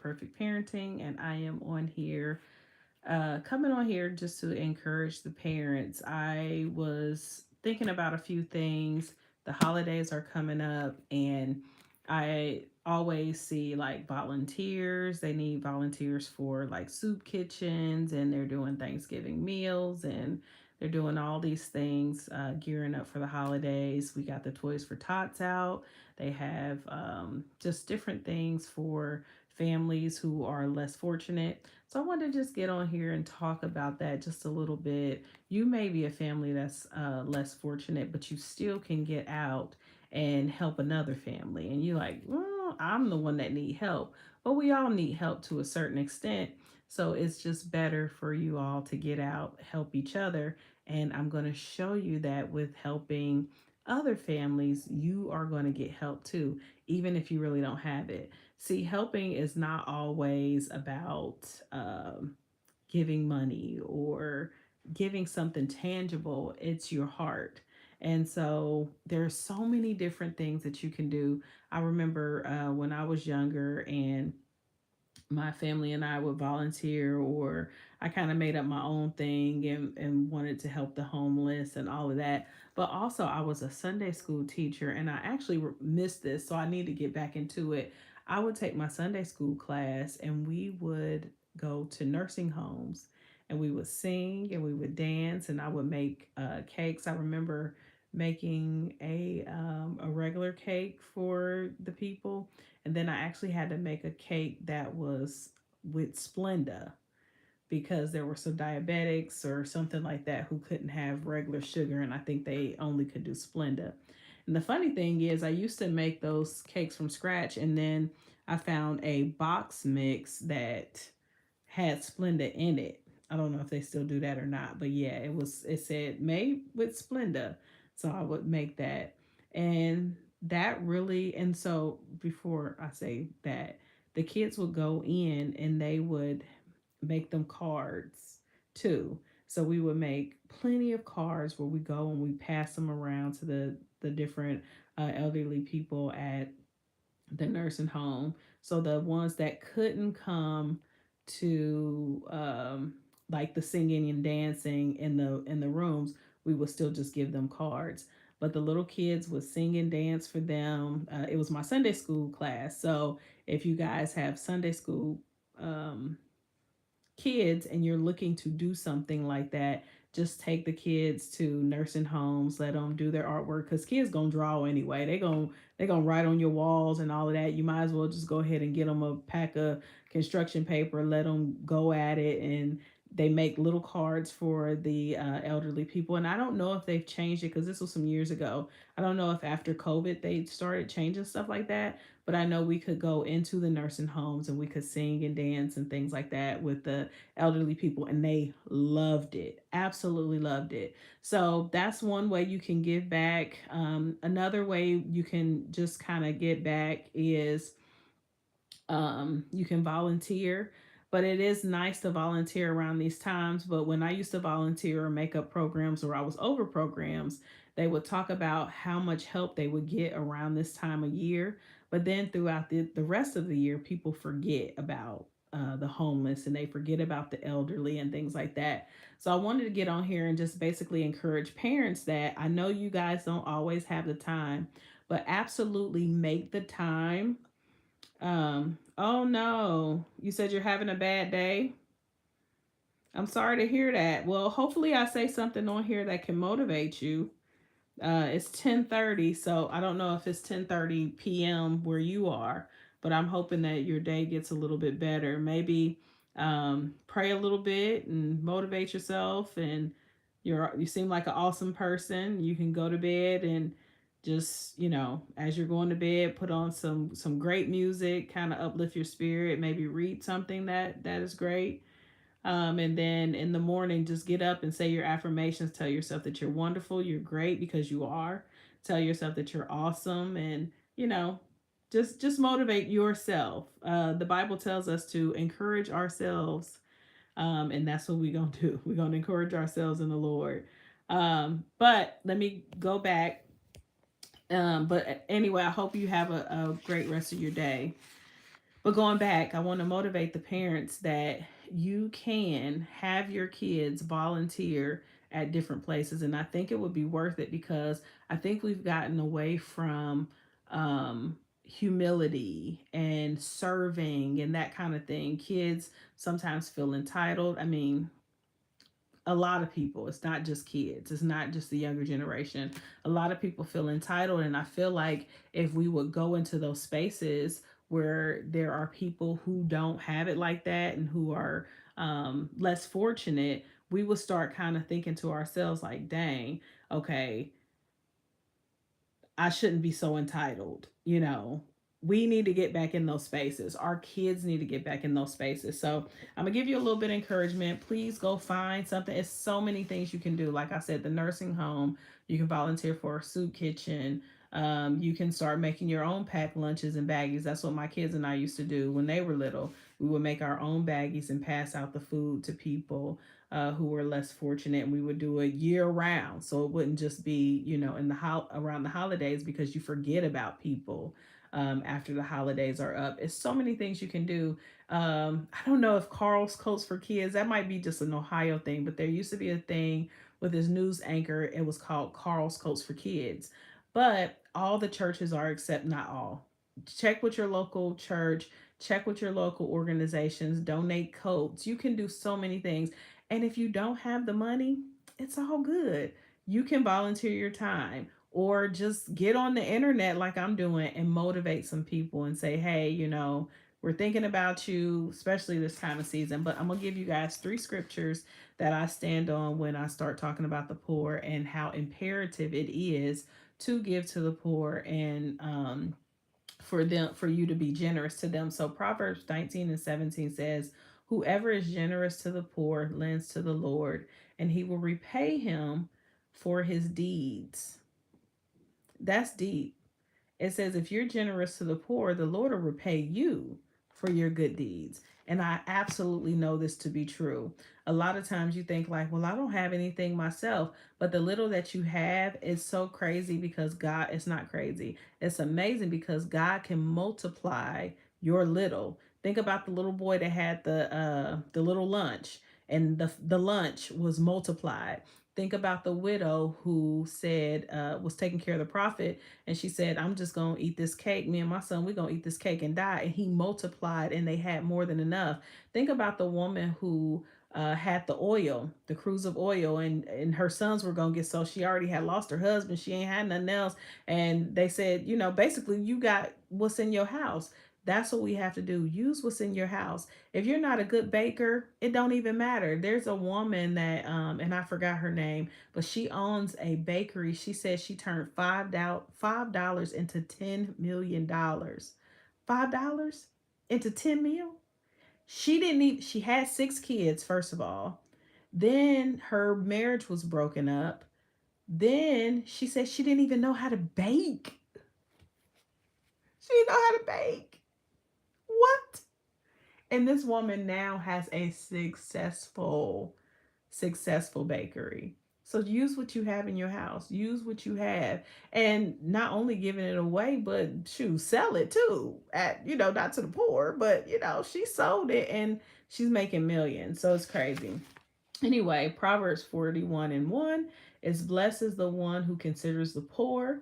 Perfect Parenting, and I am on here, coming on here just to encourage the parents. I was thinking about a few things. The holidays are coming up, and I always see like volunteers. They need volunteers for like soup kitchens, and they're doing Thanksgiving meals, and they're doing all these things, gearing up for the holidays. We got the Toys for Tots out. They have just different things for families who are less fortunate. So I wanted to just get on here and talk about that just a little bit. You may be a family that's less fortunate, but you still can get out and help another family. And you're like, well, I'm the one that need help. But we all need help to a certain extent. So it's just better for you all to get out, help each other. And I'm going to show you that with helping other families, you are going to get help too, even if you really don't have it. See, helping is not always about giving money or giving something tangible, it's your heart. And so there's so many different things that you can do. I remember when I was younger and my family and I would volunteer, or I kind of made up my own thing and wanted to help the homeless and all of that. But also, I was a Sunday school teacher, and I actually missed this, so I need to get back into it. I would take my Sunday school class, and we would go to nursing homes, and we would sing and we would dance, and I would make cakes. I remember making a regular cake for the people, and then I actually had to make a cake that was with Splenda because there were some diabetics or something like that who couldn't have regular sugar, and I think they only could do Splenda. And the funny thing is, I used to make those cakes from scratch, and then I found a box mix that had Splenda in it. I don't know if they still do that or not, but yeah, it said made with Splenda. So I would make that. And that really, and so before I say that, the kids would go in and they would make them cards too. So we would make plenty of cards where we go and we pass them around to the different elderly people at the nursing home. So the ones that couldn't come to like the singing and dancing in the rooms, we would still just give them cards. But the little kids would sing and dance for them. It was my Sunday school class. So if you guys have Sunday school um, kids and you're looking to do something like that, just take the kids to nursing homes, let them do their artwork, because kids gonna draw anyway. They gonna write on your walls and all of that. You might as well just go ahead and get them a pack of construction paper, let them go at it. And they make little cards for the elderly people. And I don't know if they've changed it because this was some years ago. I don't know if after COVID they started changing stuff like that, but I know we could go into the nursing homes and we could sing and dance and things like that with the elderly people, and they loved it, absolutely loved it. So that's one way you can give back. Another way you can just kind of get back is you can volunteer, but it is nice to volunteer around these times. But when I used to volunteer or make up programs or I was over programs, they would talk about how much help they would get around this time of year. But then throughout the rest of the year, people forget about the homeless and they forget about the elderly and things like that. So I wanted to get on here and just basically encourage parents that I know you guys don't always have the time, but absolutely make the time. Oh no, you said you're having a bad day. I'm sorry to hear that. Well, hopefully I say something on here that can motivate you. It's 10:30, so I don't know if it's 10:30 p.m. where you are, but I'm hoping that your day gets a little bit better. Maybe pray a little bit and motivate yourself. And you seem like an awesome person. You can go to bed and just as you're going to bed, put on some great music, kind of uplift your spirit. Maybe read something that is great. And then in the morning, just get up and say your affirmations. Tell yourself that you're wonderful, you're great because you are. Tell yourself that you're awesome, and just motivate yourself. The Bible tells us to encourage ourselves, and that's what we're gonna do. We're gonna encourage ourselves in the Lord. But let me go back. But anyway, I hope you have a great rest of your day. But going back, I want to motivate the parents that you can have your kids volunteer at different places. And I think it would be worth it because I think we've gotten away from humility and serving and that kind of thing. Kids sometimes feel entitled. I mean, a lot of people, it's not just kids, it's not just the younger generation. A lot of people feel entitled, and I feel like if we would go into those spaces where there are people who don't have it like that and who are less fortunate, we would start kind of thinking to ourselves like, dang, okay, I shouldn't be so entitled. We need to get back in those spaces. Our kids need to get back in those spaces. So I'm gonna give you a little bit of encouragement. Please go find something. It's so many things you can do. Like I said, the nursing home, you can volunteer for a soup kitchen. You can start making your own packed lunches and baggies. That's what my kids and I used to do when they were little. We would make our own baggies and pass out the food to people who were less fortunate. And we would do it year round, so it wouldn't just be in around the holidays, because you forget about people after the holidays are up. It's so many things you can do. I don't know if Carl's Coats for Kids, that might be just an Ohio thing, but there used to be a thing with this news anchor. It was called Carl's Coats for Kids. But all the churches are, except not all. Check with your local church, check with your local organizations, donate coats. You can do so many things. And if you don't have the money, it's all good. You can volunteer your time or just get on the internet like I'm doing and motivate some people and say, hey, we're thinking about you, especially this time of season. But I'm going to give you guys 3 scriptures that I stand on when I start talking about the poor and how imperative it is to give to the poor and for you to be generous to them. So Proverbs 19:17 says, whoever is generous to the poor lends to the Lord, and he will repay him for his deeds. That's deep. It says, if you're generous to the poor, the Lord will repay you for your good deeds. And I absolutely know this to be true. A lot of times you think, like, well, I don't have anything myself. But the little that you have is so crazy because God, it's not crazy. It's amazing because God can multiply your little. Think about the little boy that had the little lunch, and the lunch was multiplied. Think about the widow who said was taking care of the prophet, and she said, I'm just going to eat this cake. Me and my son, we're going to eat this cake and die. And he multiplied, and they had more than enough. Think about the woman who had the oil, the cruise of oil, and her sons were going to get, so she already had lost her husband. She ain't had nothing else. And they said, basically, you got what's in your house. That's what we have to do. Use what's in your house. If you're not a good baker, it don't even matter. There's a woman that and I forgot her name, but she owns a bakery. She said she turned $5 into $10 million. $5 into 10 mil. She didn't even. She had 6 kids, first of all. Then her marriage was broken up. Then she said she didn't even know how to bake. She didn't know how to bake. What? And this woman now has a successful bakery. So use what you have in your house. Use what you have. And not only giving it away, but shoot, sell it too. At, not to the poor, but she sold it and she's making millions. So it's crazy. Anyway, Proverbs 41:1 is, blessed is the one who considers the poor.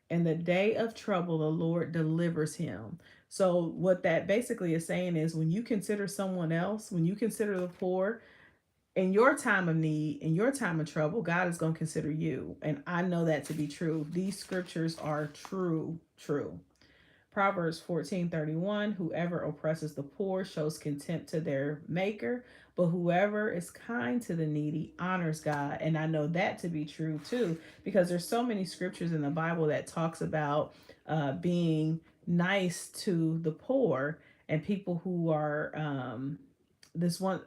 In the day of trouble, the Lord delivers him. So, what that basically is saying is, when you consider someone else, when you consider the poor, in your time of need, in your time of trouble, God is going to consider you. And I know that to be true. These scriptures are true, true. Proverbs 14:31, whoever oppresses the poor shows contempt to their maker, but whoever is kind to the needy honors God. And I know that to be true too, because there's so many scriptures in the Bible that talks about being nice to the poor and people who are this one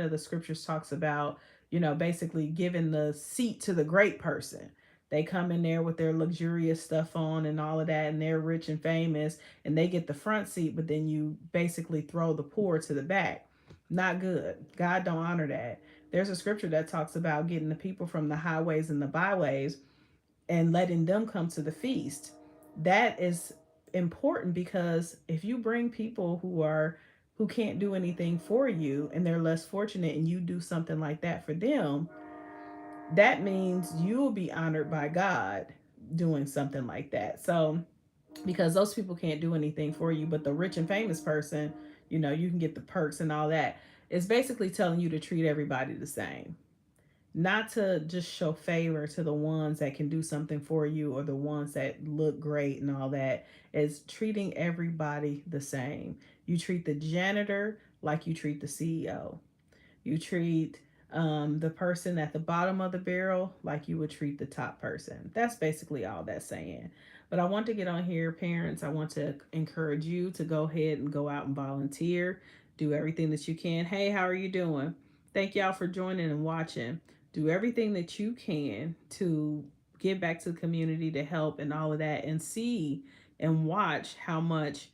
of the scriptures talks about, basically giving the seat to the great person. They come in there with their luxurious stuff on and all of that, and they're rich and famous, and they get the front seat, but then you basically throw the poor to the back. Not good. God don't honor that. There's a scripture that talks about getting the people from the highways and the byways and letting them come to the feast. That is important, because if you bring people who can't do anything for you and they're less fortunate, and you do something like that for them, that means you'll be honored by God doing something like that. So, because those people can't do anything for you, but the rich and famous person, you can get the perks and all that. It's basically telling you to treat everybody the same, not to just show favor to the ones that can do something for you or the ones that look great and all that. Is treating everybody the same. You treat the janitor like you treat the CEO. You treat the person at the bottom of the barrel like you would treat the top person. That's basically all that's saying. But I want to get on here, parents. I want to encourage you to go ahead and go out and volunteer. Do everything that you can. Hey, how are you doing? Thank y'all for joining and watching. Do everything that you can to give back to the community, to help and all of that, and see and watch how much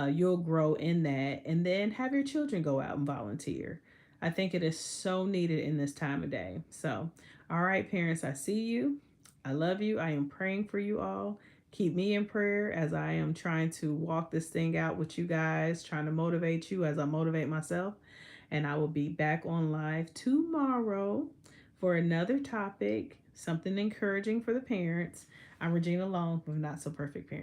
you'll grow in that. And then have your children go out and volunteer. I think it is so needed in this time of day. So, all right, parents, I see you. I love you. I am praying for you all. Keep me in prayer as I am trying to walk this thing out with you guys, trying to motivate you as I motivate myself. And I will be back on live tomorrow for another topic, something encouraging for the parents. I'm Regina Long with Not So Perfect Parents.